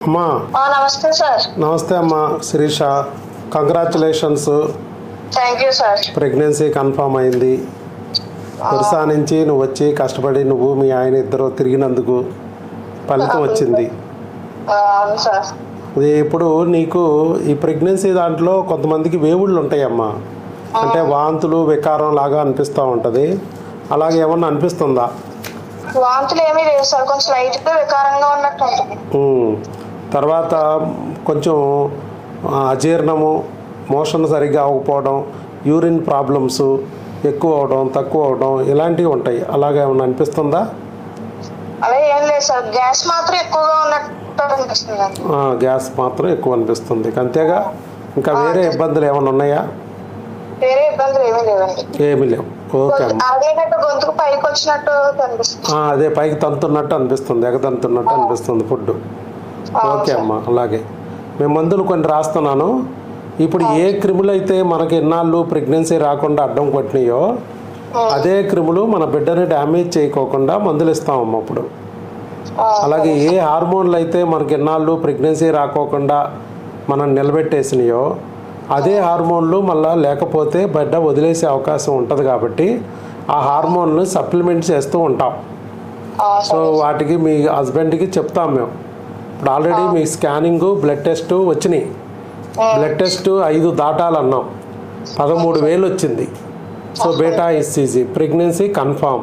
అమ్మా నమస్తే సార్. నమస్తే అమ్మా Sirisha, congratulations. Thank you sir. Pregnancy confirm అయింది. ఒరిస్సా నుంచి నువ్వు వచ్చి కష్టపడి నువ్వు మీ ఆయన ఇద్దరు తిరిగినందుకు ఫలితం వచ్చింది. అవును సార్. ఇది ఇప్పుడు నీకు ఈ ప్రెగ్నెన్సీ దాంట్లో కొంతమందికి వేవుళ్ళు ఉంటాయమ్మా, అంటే వాంతులు వికారం లాగా అనిపిస్తూ ఉంటుంది. అలాగే ఏమన్నా అనిపిస్తుందా? వాంతులు ఏమీ లేవు సార్, కొంచెం లైట్గా వికారంగా ఉన్నట్టు ఉంటుంది. తర్వాత కొంచెం అజీర్ణము, మోషన్ సరిగ్గా అవ్వకపోవడం, యూరిన్ ప్రాబ్లమ్స్ ఎక్కువ అవడం తక్కువ అవడం ఇలాంటివి ఉంటాయి. అలాగే ఏమన్నా అనిపిస్తుందా? అలా ఏం లేదు సార్, గ్యాస్ మాత్రం ఎక్కువగా ఉన్నట్టు అనిపిస్తుంది. గ్యాస్ మాత్రం ఎక్కువ అనిపిస్తుంది అంతేగా? ఇంకా వేరే ఇబ్బందులు ఏమైనా ఉన్నాయా? వేరే ఇబ్బందులు ఏమీ లేవండి. ఏమీ లేవు. ఓకే అమ్మ. అదేనట్టు గొంతుకు పైకి వచ్చినట్టు అనిపిస్తుంది. అదే పైకి తంతున్నట్టు అనిపిస్తుంది, ఎగతంతున్నట్టు అనిపిస్తుంది ఫుడ్. ఓకే అమ్మా. అలాగే మేము మందులు కొన్ని రాస్తున్నాను. ఇప్పుడు ఏ క్రిములు అయితే మనకి ఎన్నాళ్ళు ప్రెగ్నెన్సీ రాకుండా అడ్డం కొట్టినాయో అదే క్రిములు మన బిడ్డని డ్యామేజ్ చేయకోకుండా మందులు ఇస్తామమ్మా అప్పుడు. అలాగే ఏ హార్మోన్లు అయితే మనకి ఎన్నాళ్ళు ప్రెగ్నెన్సీ రాకోకుండా మనం నిలబెట్టేసినాయో అదే హార్మోన్లు మళ్ళీ లేకపోతే బిడ్డ వదిలేసే అవకాశం ఉంటుంది. కాబట్టి ఆ హార్మోన్లు సప్లిమెంట్ చేస్తూ ఉంటాం. సో వాటికి మీ హస్బెండ్కి చెప్తాం మేము. ఇప్పుడు ఆల్రెడీ మీ స్కానింగ్ బ్లడ్ టెస్ట్ వచ్చినాయి. బ్లడ్ టెస్ట్ 5 దాటాలన్నాం, 13,000 వచ్చింది. So beta HCG pregnancy confirm.